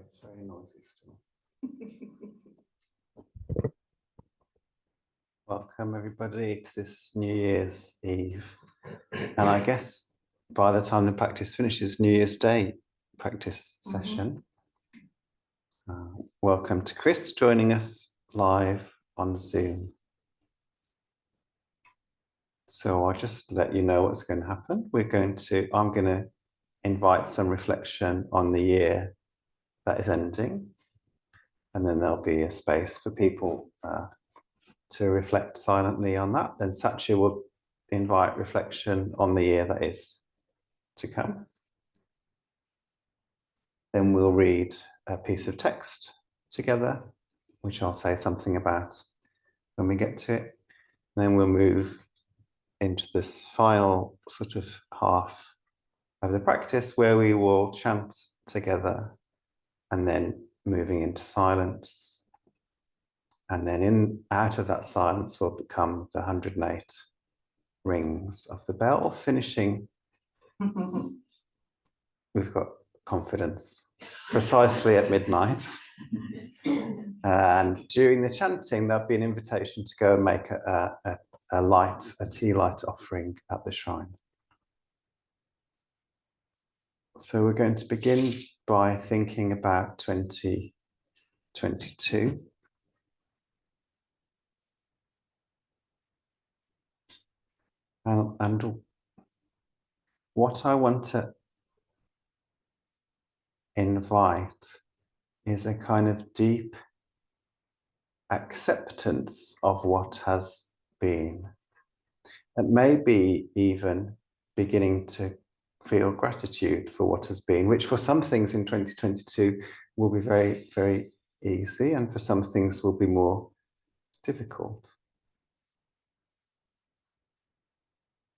It's very noisy still. Welcome everybody to this New Year's Eve. And I guess by the time the practice finishes, New Year's Day practice session. Welcome to Chris joining us live on Zoom. So I'll just let you know what's going to happen. I'm going to invite some reflection on the year that is ending. And then there'll be a space for people to reflect silently on that. Then Satya will invite reflection on the year that is to come. Then we'll read a piece of text together, which I'll say something about when we get to it. And then we'll move into this final sort of half of the practice where we will chant together and then moving into silence. And then out of that silence will become the 108 rings of the bell, finishing. We've got confidence precisely at midnight. And during the chanting, there'll be an invitation to go and make a tea light offering at the shrine. So we're going to begin by thinking about 2022. And what I want to invite is a kind of deep acceptance of what has been. And maybe even beginning to feel gratitude for what has been, which for some things in 2022 will be very, very easy, and for some things will be more difficult.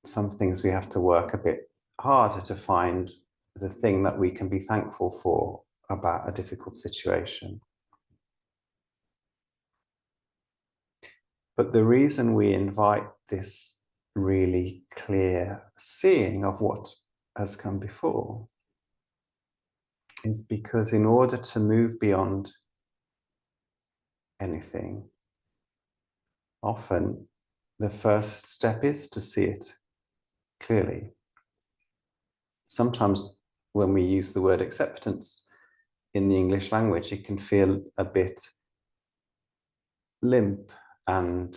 Some things we have to work a bit harder to find the thing that we can be thankful for about a difficult situation. But the reason we invite this really clear seeing of what has come before is because in order to move beyond anything, often the first step is to see it clearly. Sometimes when we use the word acceptance in the English language, it can feel a bit limp and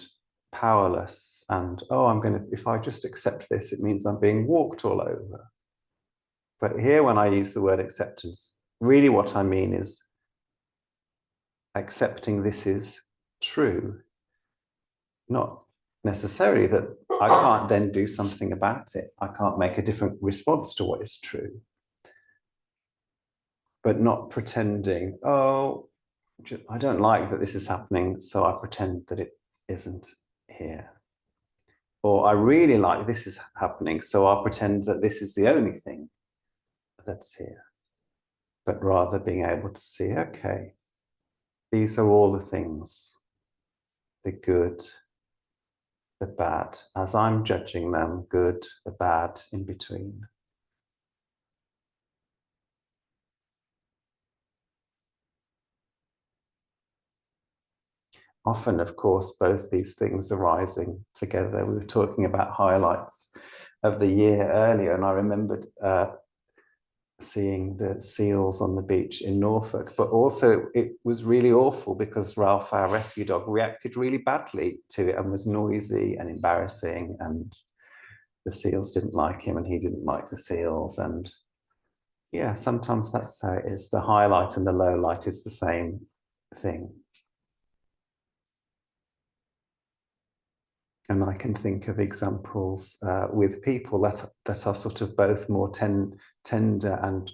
powerless and, if I just accept this, it means I'm being walked all over. But here, when I use the word acceptance, really what I mean is accepting this is true. Not necessarily that I can't then do something about it. I can't make a different response to what is true. But not pretending, I don't like that this is happening, so I pretend that it isn't here. Or I really like this is happening, so I'll pretend that this is the only thing that's here. But rather being able to see, okay, these are all the things, the good, the bad, as I'm judging them, good, the bad, in between. Often, of course, both these things arising together. We were talking about highlights of the year earlier, and I remembered seeing the seals on the beach in Norfolk, but also it was really awful because Ralph, our rescue dog, reacted really badly to it and was noisy and embarrassing, and the seals didn't like him and he didn't like the seals. And yeah, sometimes that's how it is. The highlight and the low light is the same thing. And I can think of examples with people that are sort of both more tender and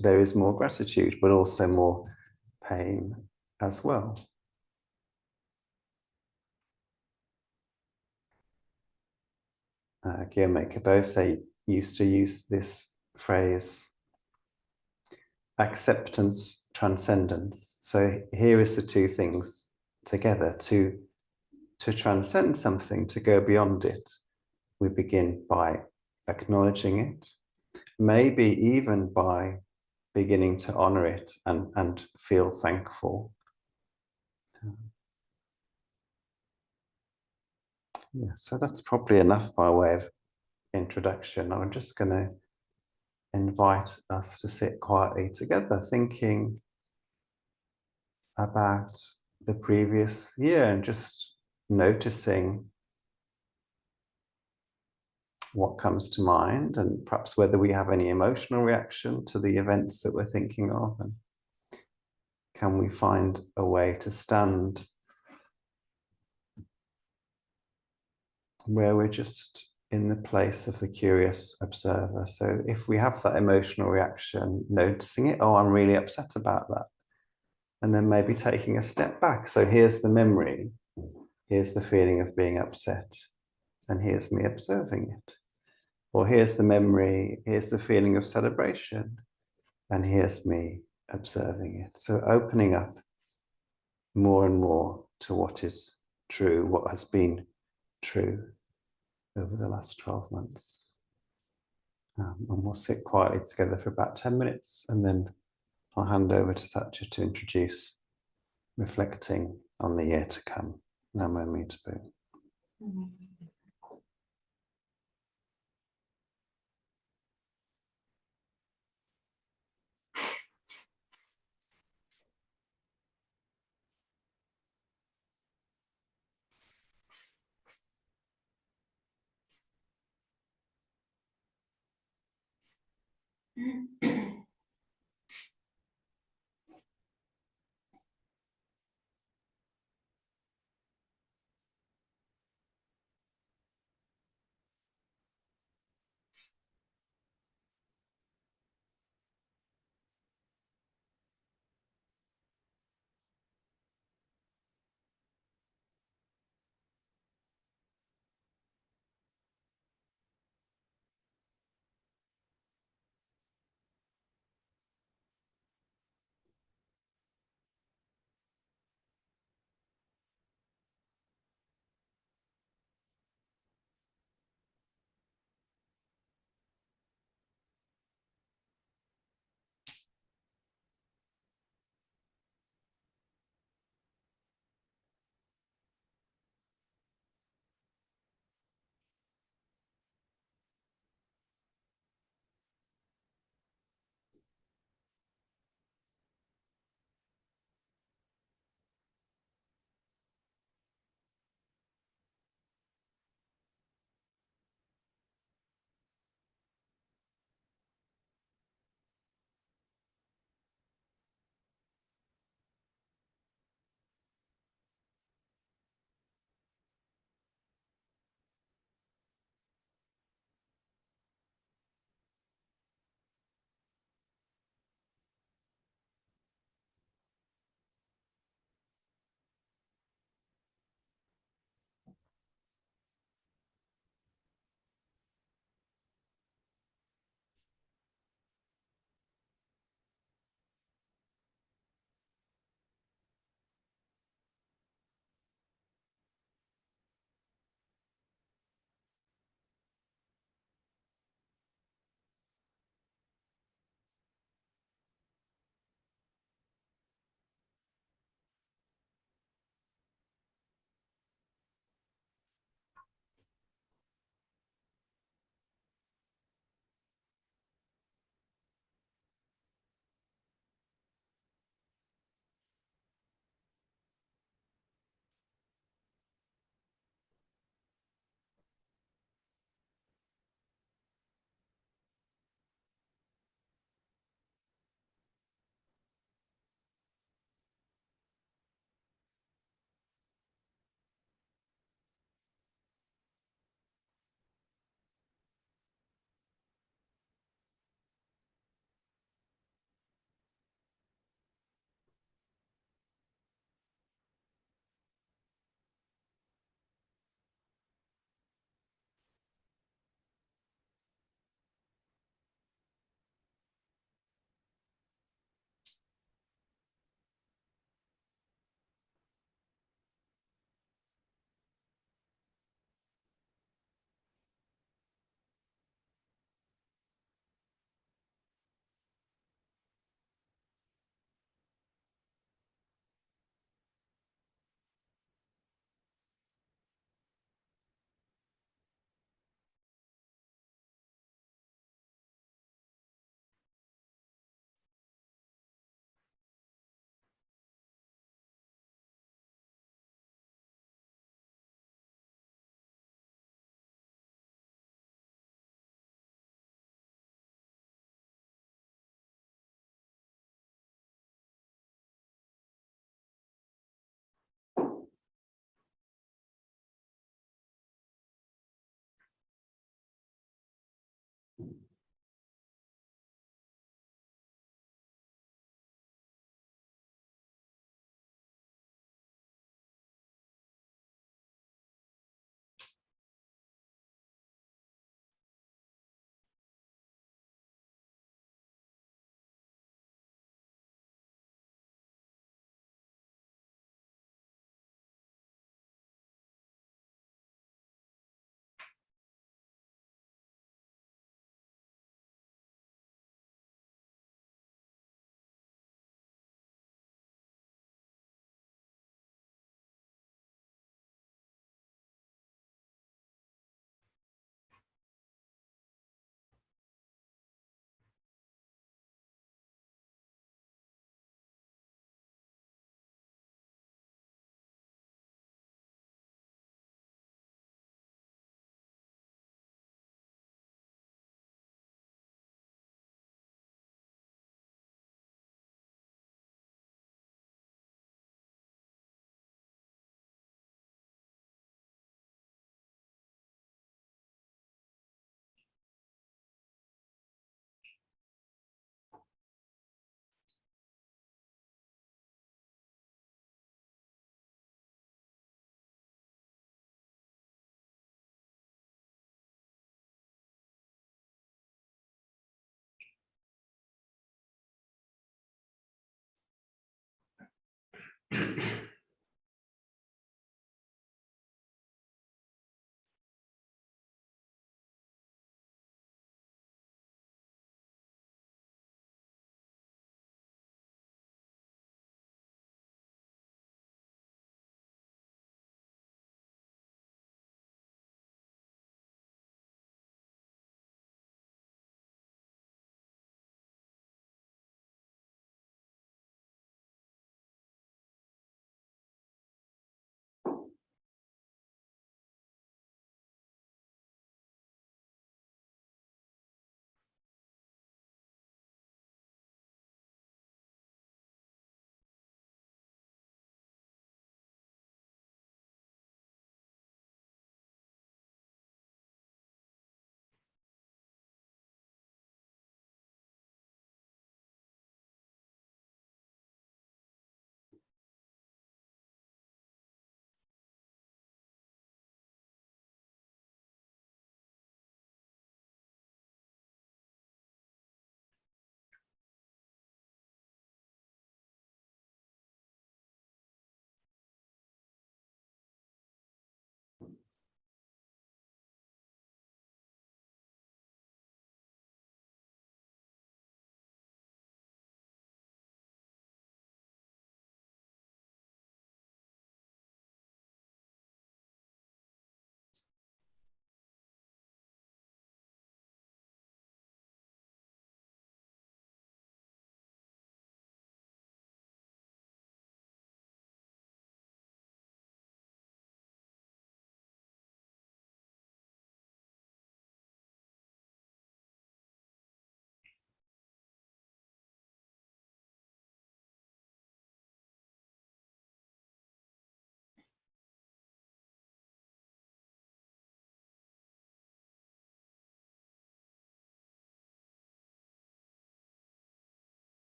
there is more gratitude, but also more pain as well. Guillaume Cabose used to use this phrase, acceptance, transcendence. So here is the two things together. To transcend something, to go beyond it, we begin by acknowledging it, maybe even by beginning to honor it and feel thankful. Yeah, so that's probably enough by way of introduction. I'm just going to invite us to sit quietly together, thinking about the previous year and just noticing what comes to mind, and perhaps whether we have any emotional reaction to the events that we're thinking of, and can we find a way to stand where we're just in the place of the curious observer. So if we have that emotional reaction, noticing it, oh, I'm really upset about that, and then maybe taking a step back. So here's the memory, here's the feeling of being upset, and here's me observing it. Or here's the memory, here's the feeling of celebration, and here's me observing it. So opening up more and more to what is true, what has been true over the last 12 months. And we'll sit quietly together for about 10 minutes, and then I'll hand over to Satya to introduce reflecting on the year to come. Namo Mitabu.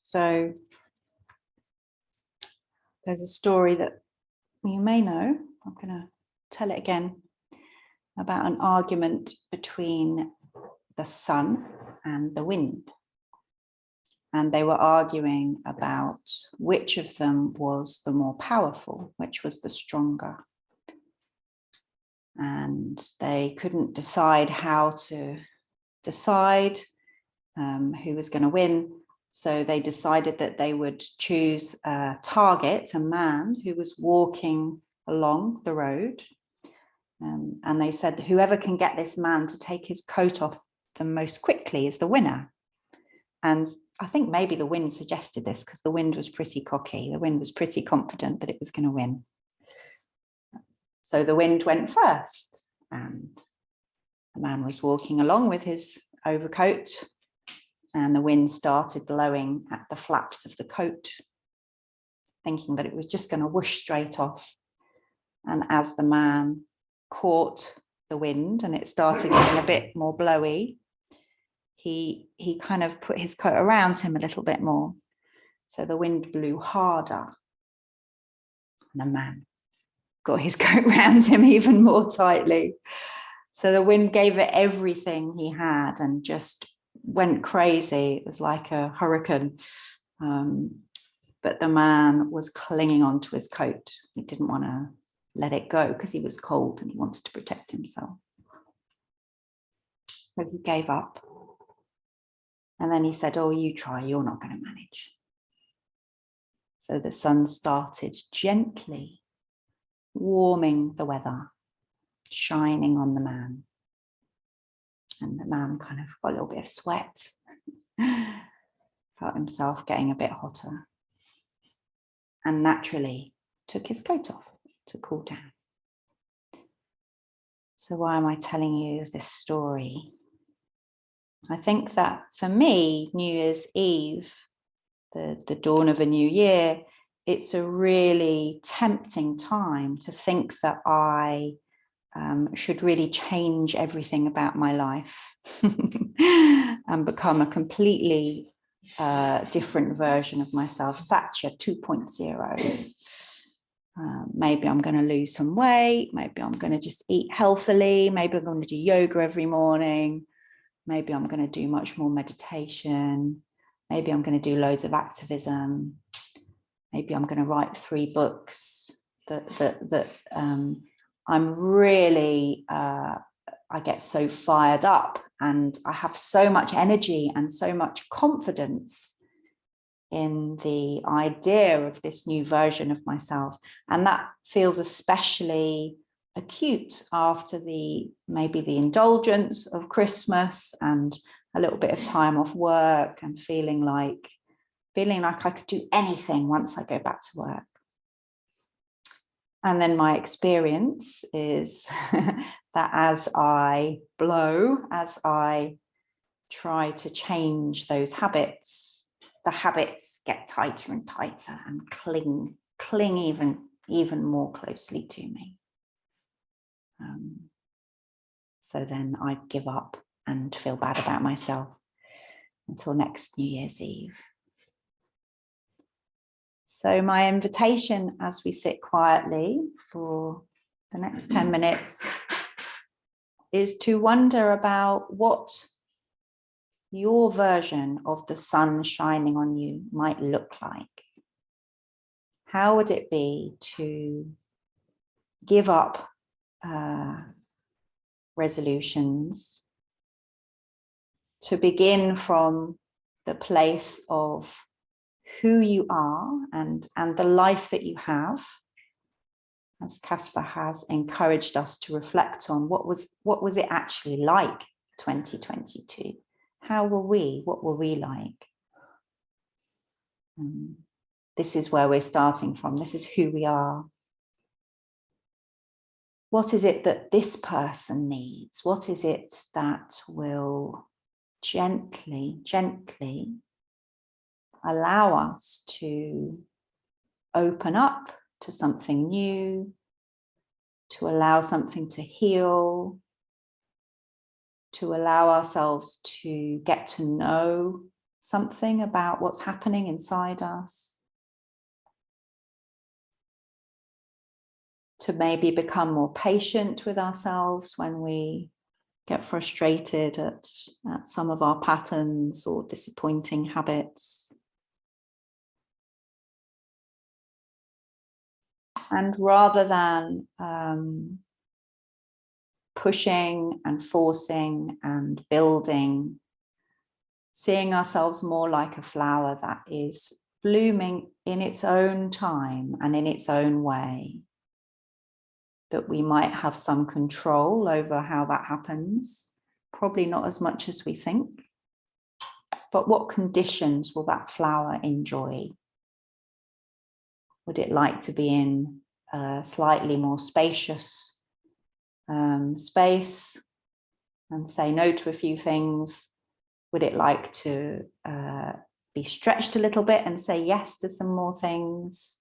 So there's a story that you may know. I'm going to tell it again, about an argument between the sun and the wind. And they were arguing about which of them was the more powerful, which was the stronger. And they couldn't decide how to decide who was going to win. So they decided that they would choose a target, a man who was walking along the road. And they said, whoever can get this man to take his coat off the most quickly is the winner. And I think maybe the wind suggested this because the wind was pretty cocky. The wind was pretty confident that it was going to win. So the wind went first, and the man was walking along with his overcoat, and the wind started blowing at the flaps of the coat, thinking that it was just going to whoosh straight off. And as the man caught the wind and it started getting a bit more blowy, he kind of put his coat around him a little bit more. So the wind blew harder. And the man got his coat around him even more tightly. So the wind gave it everything he had and just went crazy. It was like a hurricane. But the man was clinging onto his coat. He didn't want to let it go because he was cold and he wanted to protect himself. So he gave up. And then he said, oh, you try, you're not going to manage. So the sun started gently warming the weather, shining on the man. And the man kind of got a little bit of sweat, felt himself getting a bit hotter, and naturally took his coat off to cool down. So why am I telling you this story? I think that for me, New Year's Eve, the dawn of a new year, it's a really tempting time to think that I should really change everything about my life and become a completely different version of myself, Satya 2.0. Maybe I'm going to lose some weight. Maybe I'm going to just eat healthily. Maybe I'm going to do yoga every morning. Maybe I'm going to do much more meditation. Maybe I'm going to do loads of activism. Maybe I'm going to write 3 books that I'm really, I get so fired up and I have so much energy and so much confidence in the idea of this new version of myself. And that feels especially acute after maybe the indulgence of Christmas and a little bit of time off work and feeling like I could do anything once I go back to work. And then my experience is that as I try to change those habits, the habits get tighter and tighter and cling even more closely to me. So then I give up and feel bad about myself until next New Year's Eve. So my invitation as we sit quietly for the next 10 minutes is to wonder about what your version of the sun shining on you might look like. How would it be to give up resolutions, to begin from the place of who you are and the life that you have, as Casper has encouraged us to reflect on what was it actually like 2022? How were we? What were we like? This is where we're starting from. This is who we are. What is it that this person needs? What is it that will gently allow us to open up to something new, to allow something to heal, to allow ourselves to get to know something about what's happening inside us, to maybe become more patient with ourselves when we get frustrated at some of our patterns or disappointing habits. And rather than pushing and forcing and building, seeing ourselves more like a flower that is blooming in its own time and in its own way, that we might have some control over how that happens, probably not as much as we think. But what conditions will that flower enjoy? Would it like to be in a slightly more spacious space and say no to a few things? Would it like to be stretched a little bit and say yes to some more things?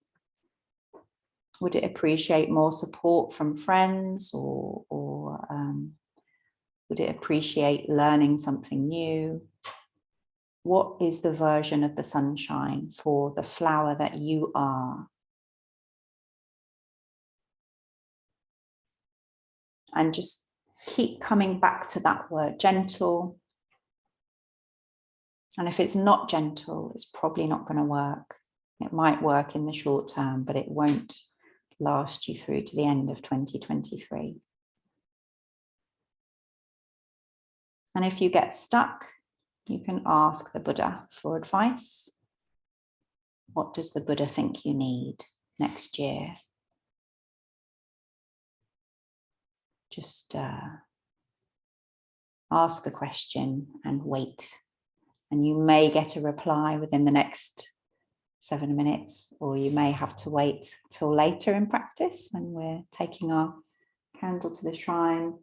Would it appreciate more support from friends, or would it appreciate learning something new? What is the version of the sunshine for the flower that you are? And just keep coming back to that word, gentle. And if it's not gentle, it's probably not going to work. It might work in the short term, but it won't last you through to the end of 2023. And if you get stuck You can ask the Buddha for advice. What does the Buddha think you need next year? Just ask a question and wait. And you may get a reply within the next 7 minutes, or you may have to wait till later in practice when we're taking our candle to the shrine,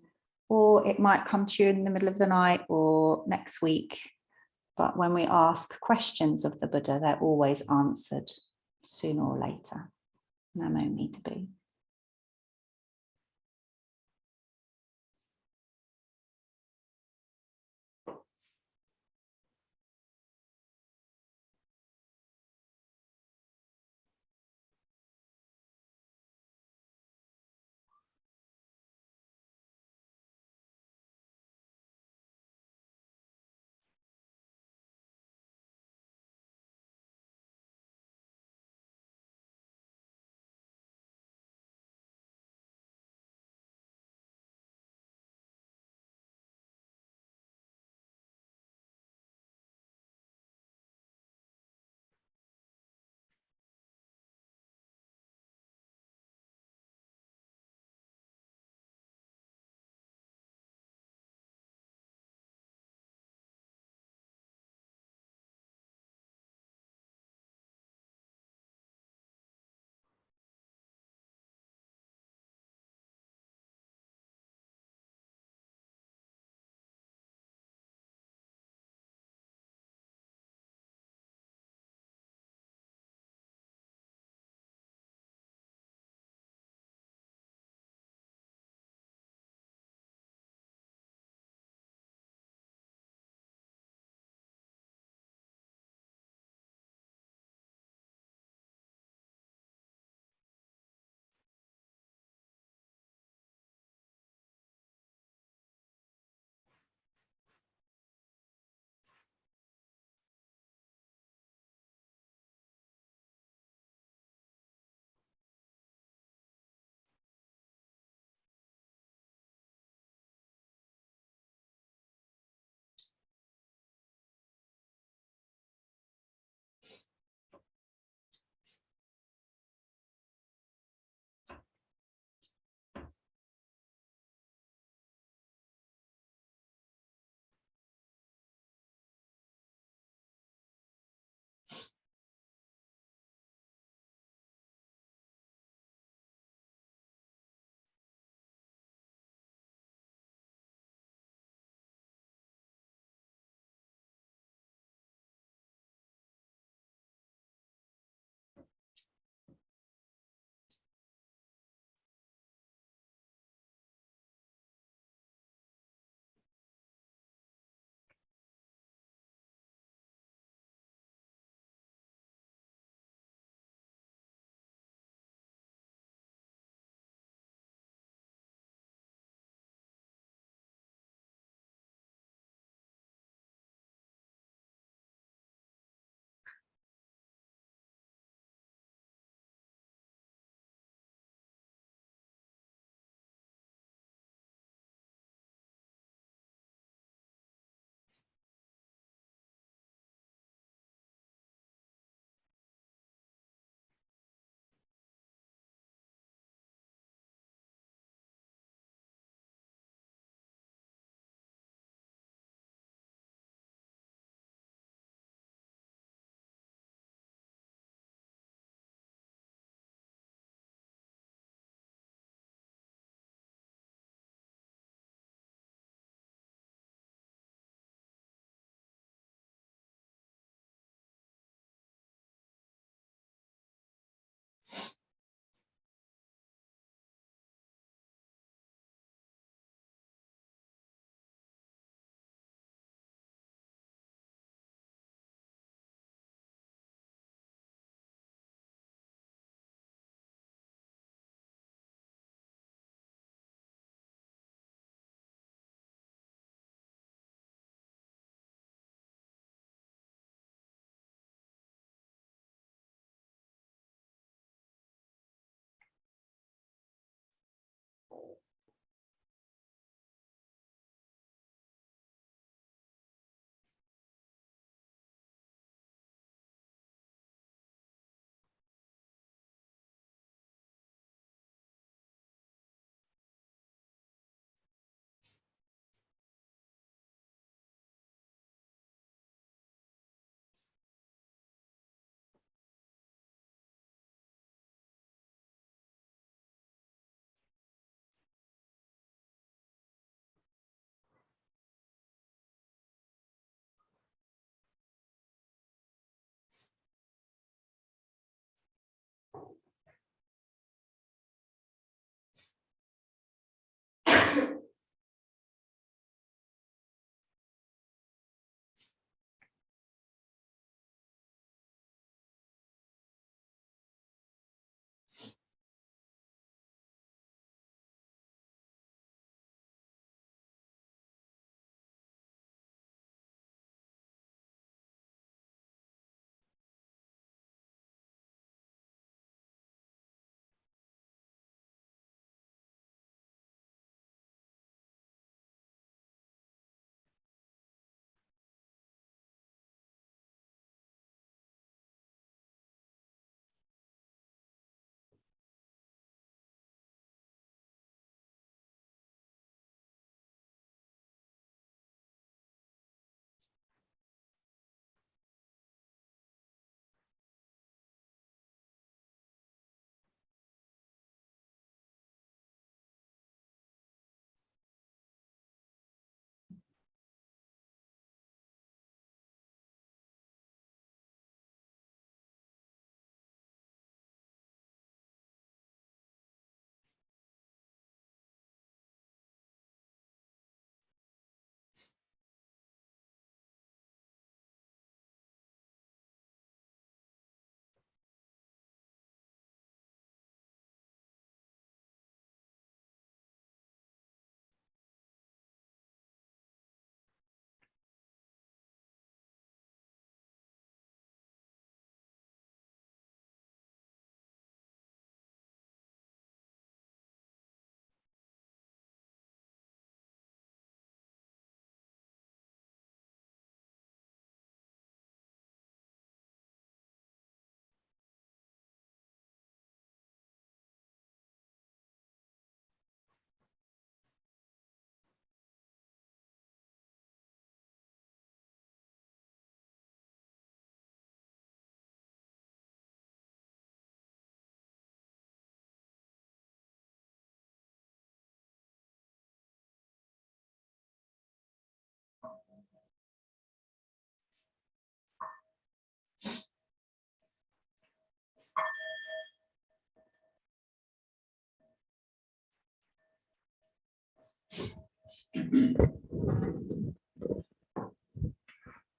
or it might come to you in the middle of the night or next week. But when we ask questions of the Buddha, they're always answered sooner or later. Namo me to be.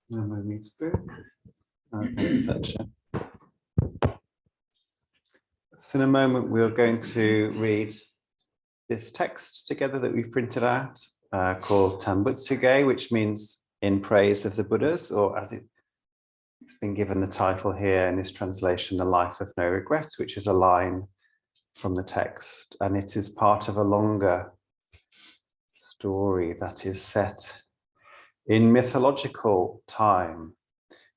No need to book. Okay, section. So in a moment, we're going to read this text together that we've printed out called Tambutsuge, which means in praise of the Buddhas, or as it's been given the title here in this translation, The Life of No Regret, which is a line from the text. And it is part of a longer story that is set in mythological time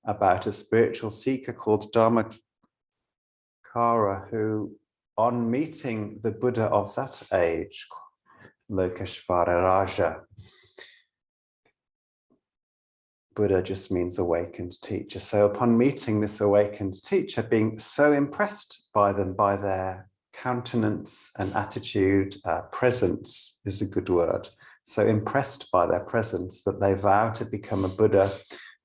about a spiritual seeker called Dharmakara, who, on meeting the Buddha of that age, Lokeshvara Raja, Buddha just means awakened teacher. So upon meeting this awakened teacher, being so impressed by them, by their countenance and attitude, presence is a good word, so impressed by their presence that they vow to become a Buddha.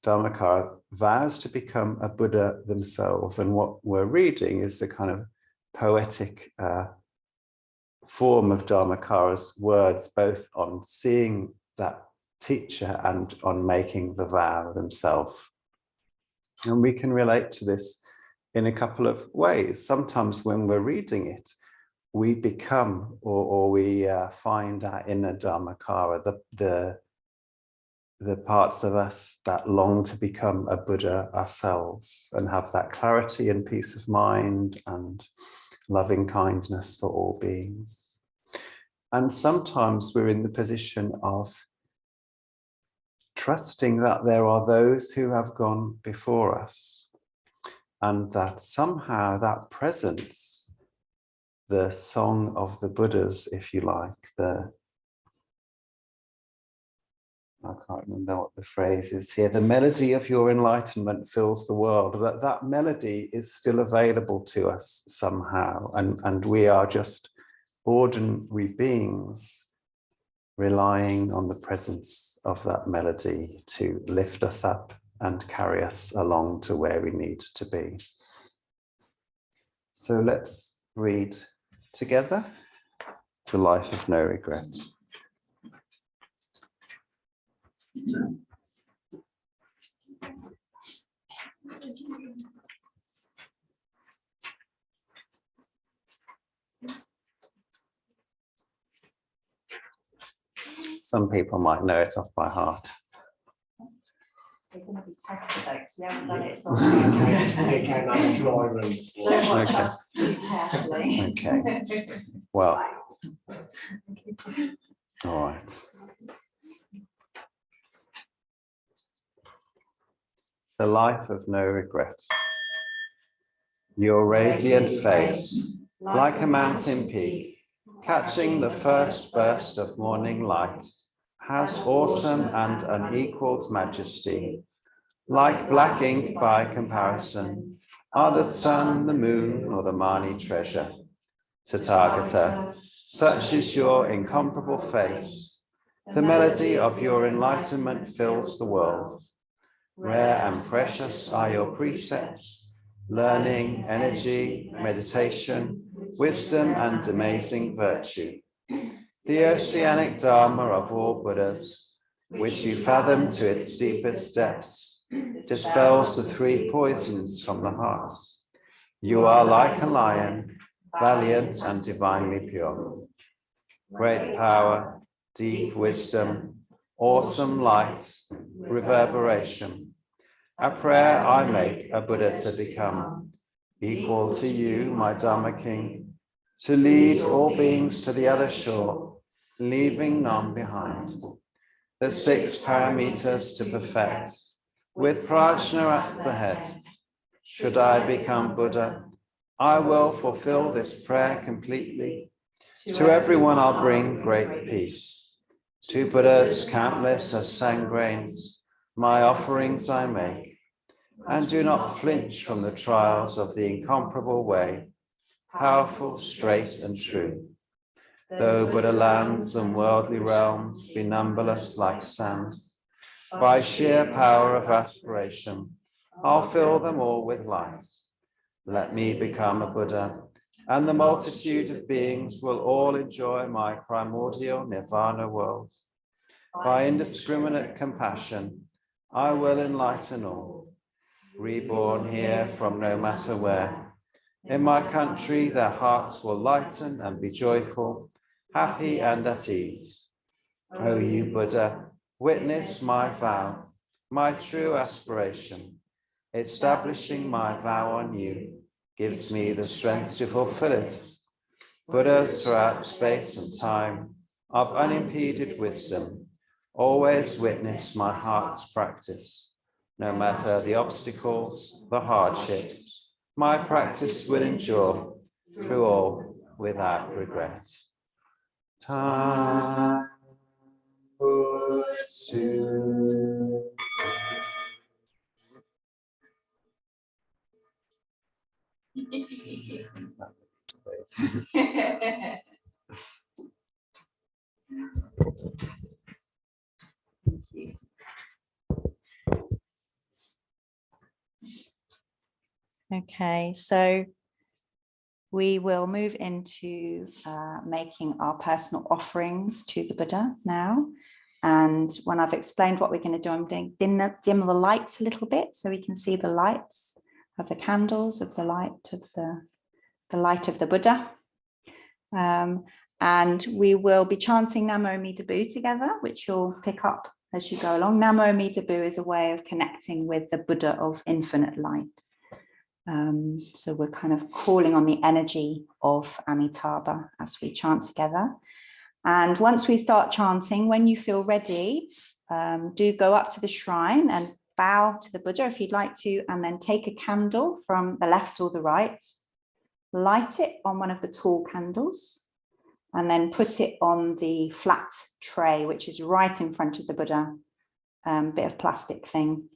Dharmakara vows to become a Buddha themselves. And what we're reading is the kind of poetic form of Dharmakara's words, both on seeing that teacher and on making the vow themselves. And we can relate to this in a couple of ways. Sometimes when we're reading it, we become or we find our inner Dharmakara, the parts of us that long to become a Buddha ourselves and have that clarity and peace of mind and loving kindness for all beings. And sometimes we're in the position of trusting that there are those who have gone before us and that somehow that presence, the song of the Buddhas, if you like, I can't remember what the phrase is here, the melody of your enlightenment fills the world, that melody is still available to us somehow, and we are just ordinary beings relying on the presence of that melody to lift us up and carry us along to where we need to be. So let's read together The Life of No Regret. Some people might know it off by heart. They're going to be tested though, because we haven't done it for Okay. Well, all right. The Life of No Regret. Your radiant face, like a mountain peak, catching the first burst of morning light, has awesome and unequaled majesty. Like black ink by comparison, are the sun, the moon, or the Mani treasure. Tathagata, such is your incomparable face. The melody of your enlightenment fills the world. Rare and precious are your precepts, learning, energy, meditation, wisdom, and amazing virtue. The oceanic Dharma of all Buddhas, which you fathom to its deepest depths, dispels the three poisons from the heart. You are like a lion, valiant and divinely pure. Great power, deep wisdom, awesome light, reverberation. A prayer I make a Buddha to become, equal to you, my Dharma King, to lead all beings to the other shore, leaving none behind. The 6 paramitas to perfect, with prajna at the head. Should I become Buddha, I will fulfill this prayer completely. To everyone I'll bring great peace. To Buddhas countless as sand grains, my offerings I make. And do not flinch from the trials of the incomparable way, powerful, straight, and true. Though Buddha lands and worldly realms be numberless like sand, by sheer power of aspiration, I'll fill them all with light. Let me become a Buddha, and the multitude of beings will all enjoy my primordial nirvana world. By indiscriminate compassion, I will enlighten all, reborn here from no matter where. In my country, their hearts will lighten and be joyful, happy and at ease. O you Buddha, witness my vow, my true aspiration. Establishing my vow on you gives me the strength to fulfill it. Buddhas throughout space and time, of unimpeded wisdom, always witness my heart's practice. No matter the obstacles, the hardships, my practice will endure through all without regret. Nembutsu. Okay, so we will move into making our personal offerings to the Buddha now. And when I've explained what we're going to do, I'm going to dim the lights a little bit so we can see the lights of the candles, of the light of the Buddha. And we will be chanting Namo Amida Bu together, which you'll pick up as you go along. Namo Amida Bu is a way of connecting with the Buddha of infinite light. So we're kind of calling on the energy of Amitabha as we chant together. And once we start chanting, when you feel ready, do go up to the shrine and bow to the Buddha if you'd like to, and then take a candle from the left or the right, light it on one of the tall candles, and then put it on the flat tray, which is right in front of the Buddha, bit of plastic thing.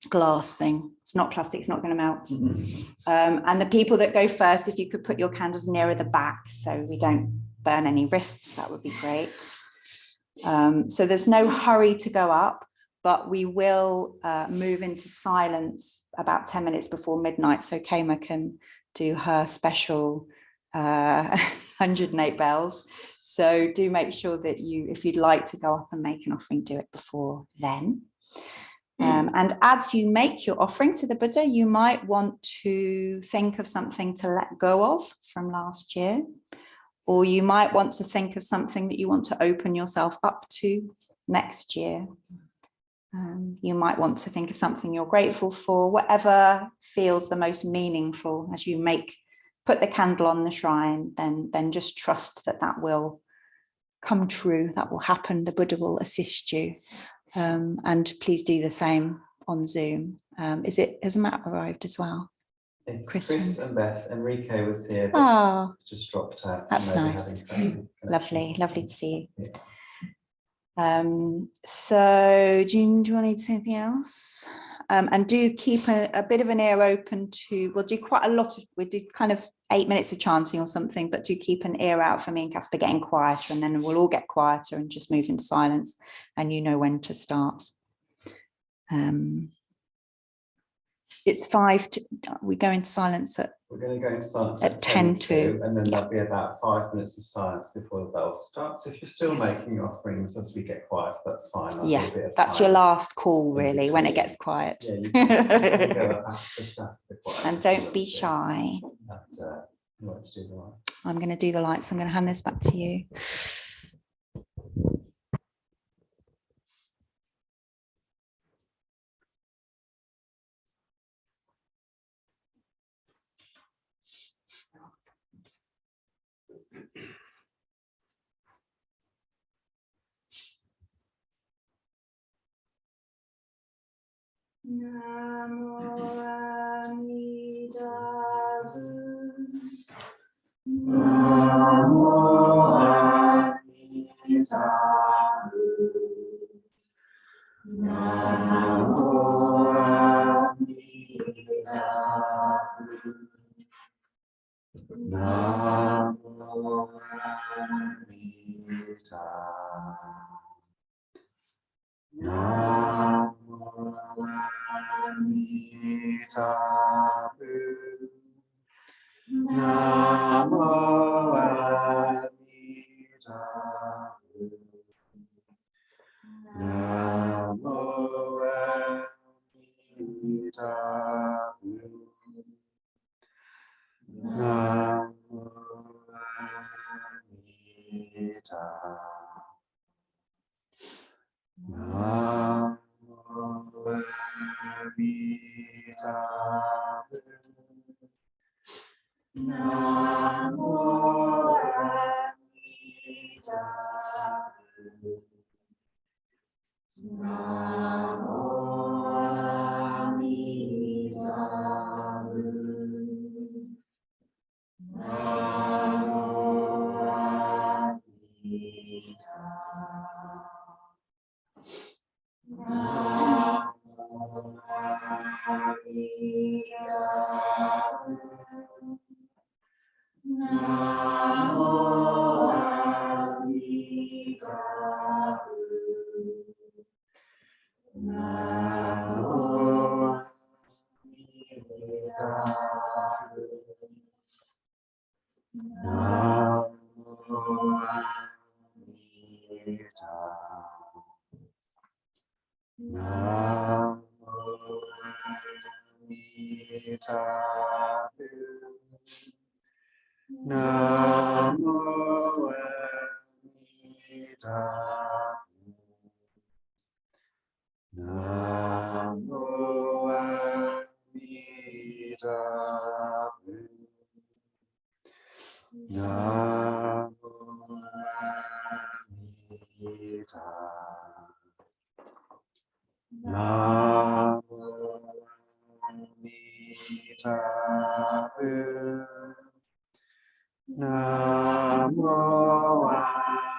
Glass thing. It's not plastic, it's not going to melt. And the people that go first, if you could put your candles nearer the back so we don't burn any wrists, that would be great. So there's no hurry to go up, but we will move into silence about 10 minutes before midnight, so Kema can do her special 108 bells. So do make sure that you, if you'd like to go up and make an offering, do it before then. And as you make your offering to the Buddha, you might want to think of something to let go of from last year, or you might want to think of something that you want to open yourself up to next year. You might want to think of something you're grateful for, whatever feels the most meaningful as you put the candle on the shrine, then just trust that that will come true, that will happen, the Buddha will assist you. And please do the same on Zoom. Has Matt arrived as well? It's Chris and Beth. Enrique was here, but just dropped out. That's nice. Lovely to see you. Yeah. So do you want to say anything else? And do keep a bit of an ear open to, we'll do kind of 8 minutes of chanting or something, but do keep an ear out for me and Casper getting quieter, and then we'll all get quieter and just move into silence, and you know when to start. It's 5 to, we go into silence we're going to go into silence at 10 to, and then there'll be about 5 minutes of silence before the bell starts. If you're still making your offerings as we get quiet, that's fine. That's your last call really when it gets quiet. Yeah, you can go after the quiet. And don't be shy. You want to do the light? I'm going to do the lights. I'm going to hand this back to you. Namo Amida Bu. Namo Amida Bu. Namo Amida Bu. Namo Amida. Namo Amida Bu. Namo Amitabha. Namo Amitabha. Namo Amitabha.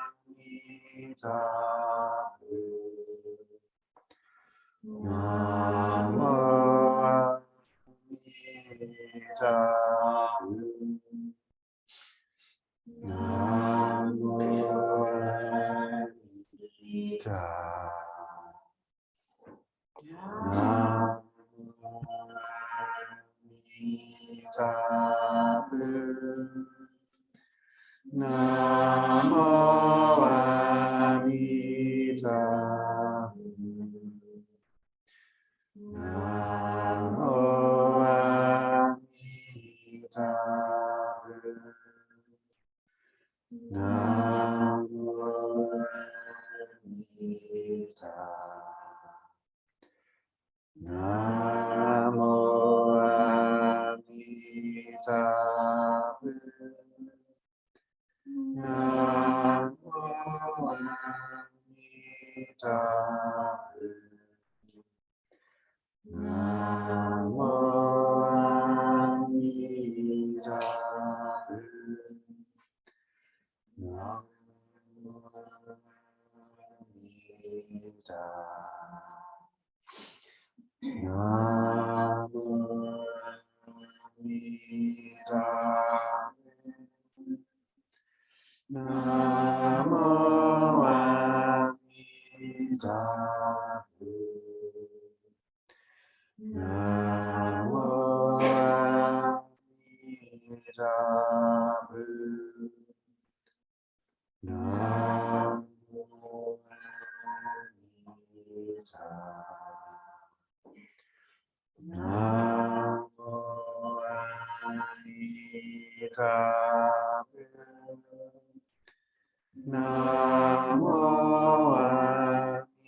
Namo Amitabha.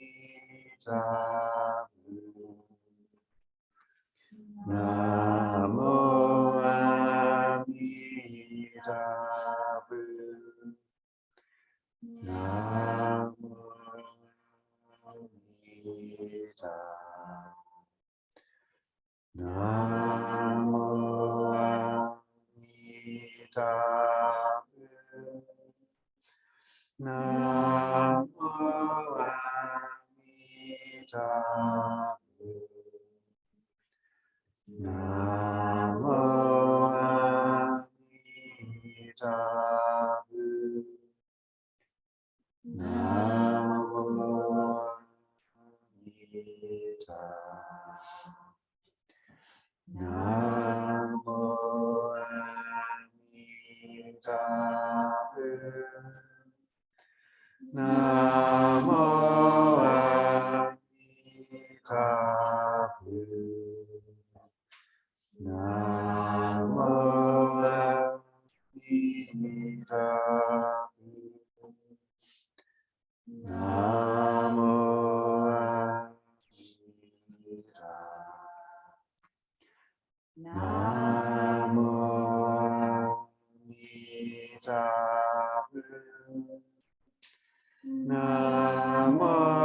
Namo Namo Amitabha. Namo Amitabha. Namo Amitabha.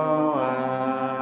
Namo Amitabha.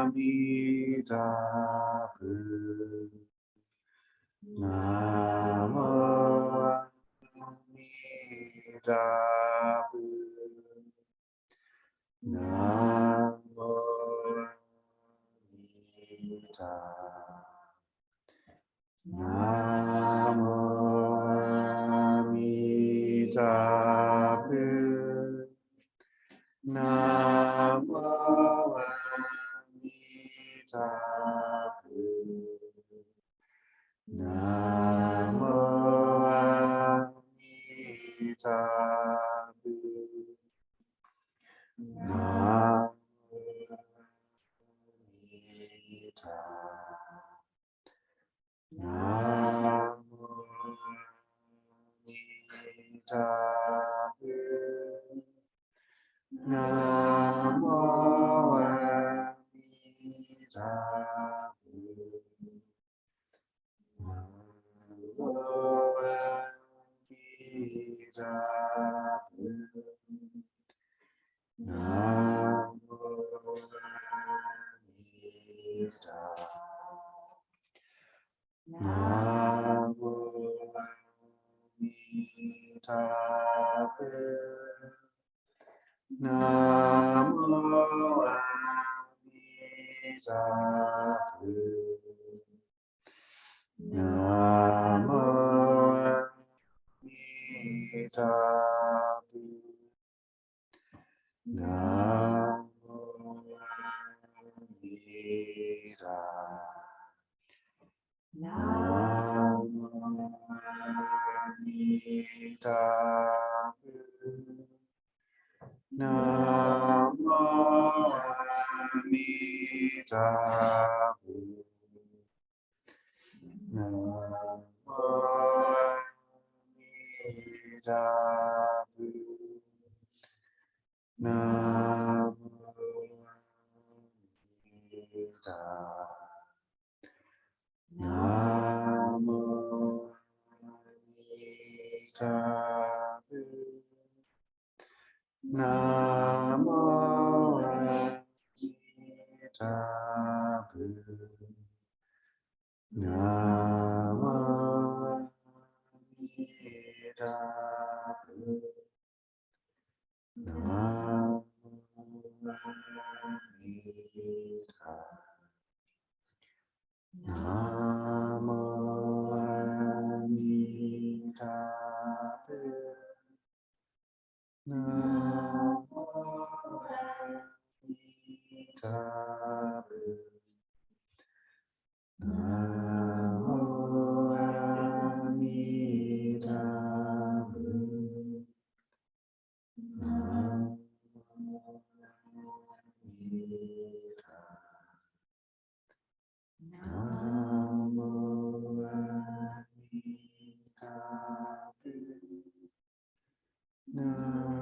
Namo Amitabha. Namo Amitabha. Namo Amitabha. Namo Amitabha. Namo Amitabha. Namo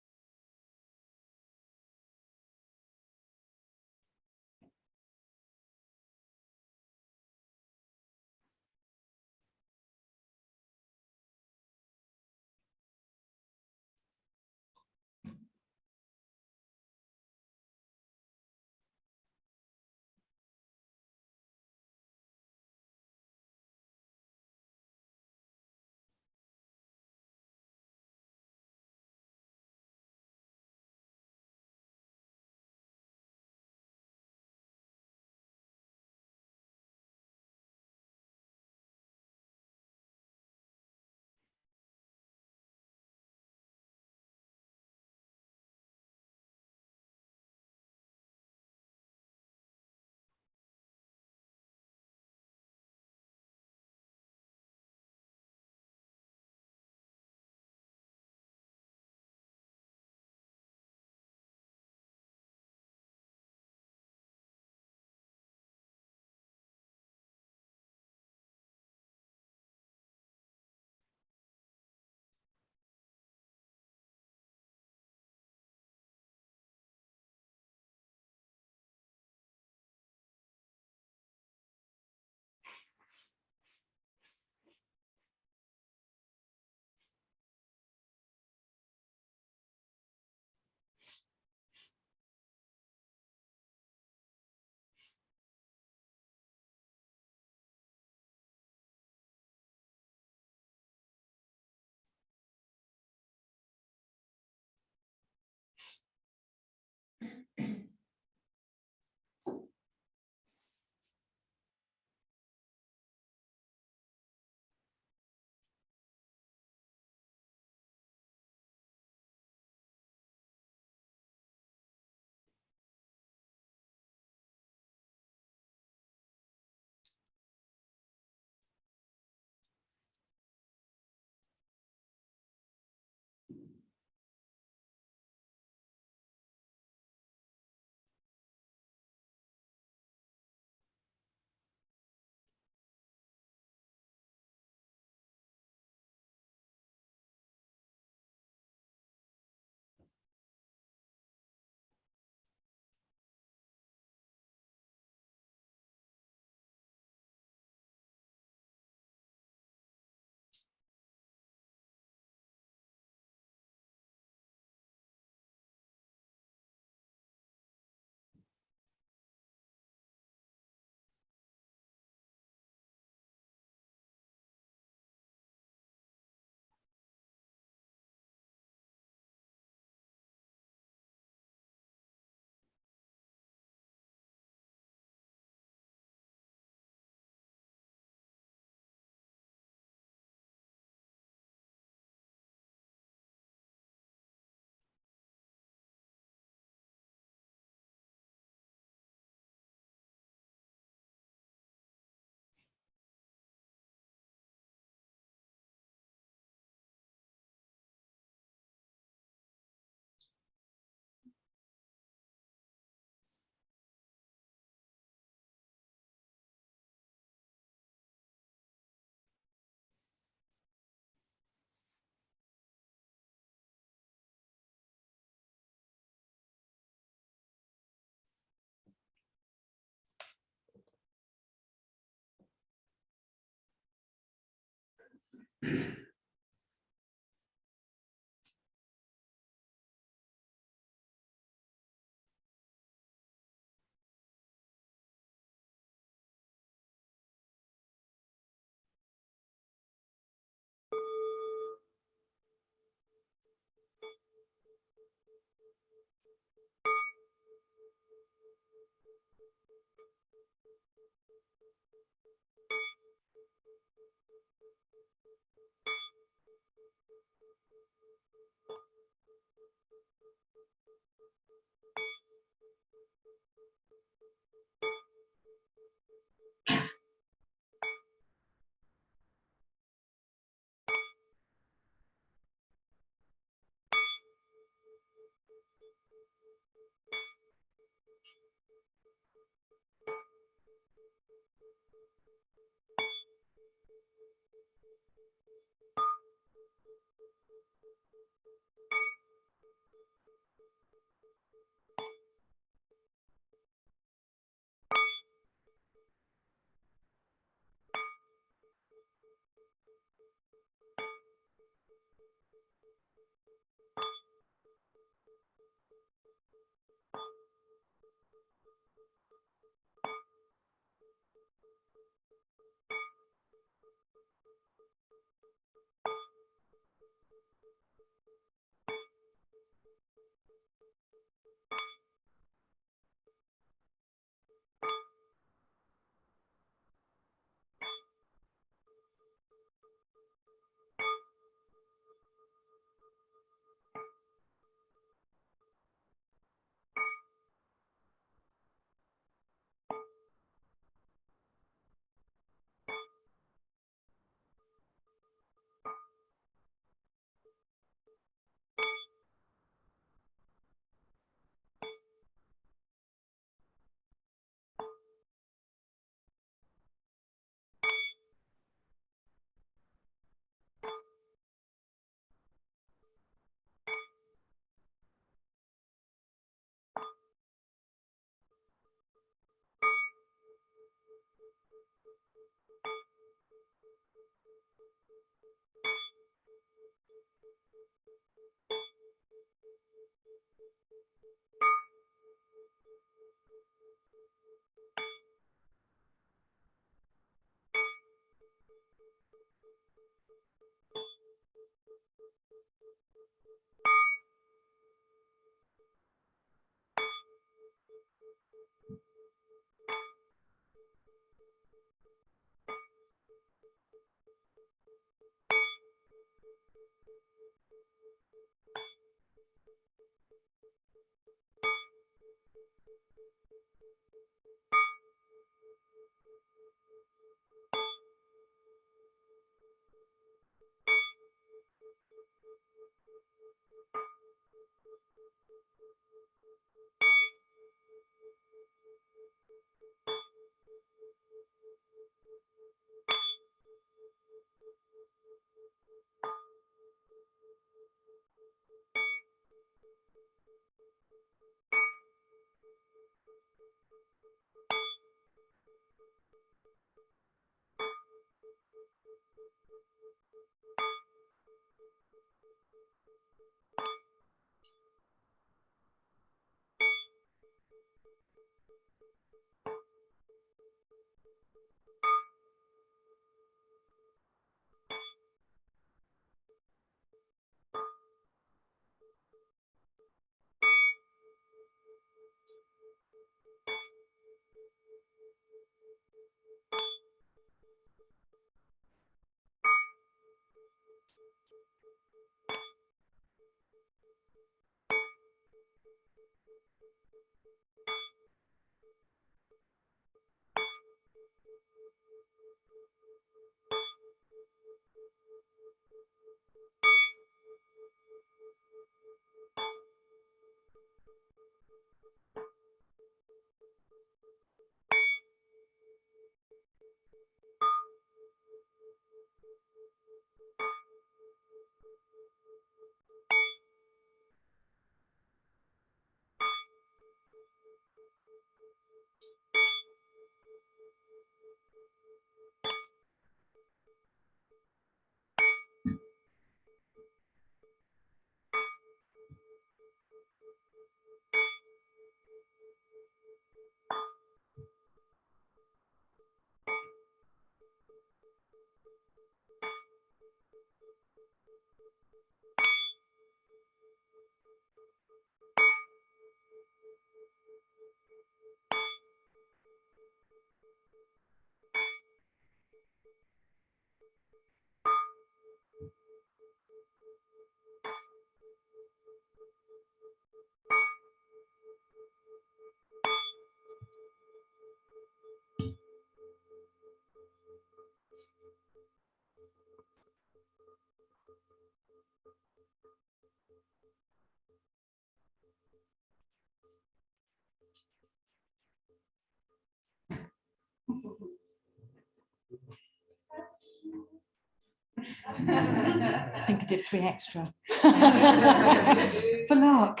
I think I did 3 extra. For luck.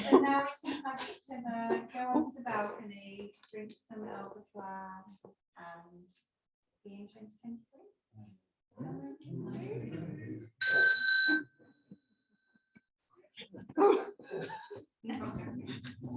So now we can have each other go onto the balcony, drink some elderflower and be in 2023.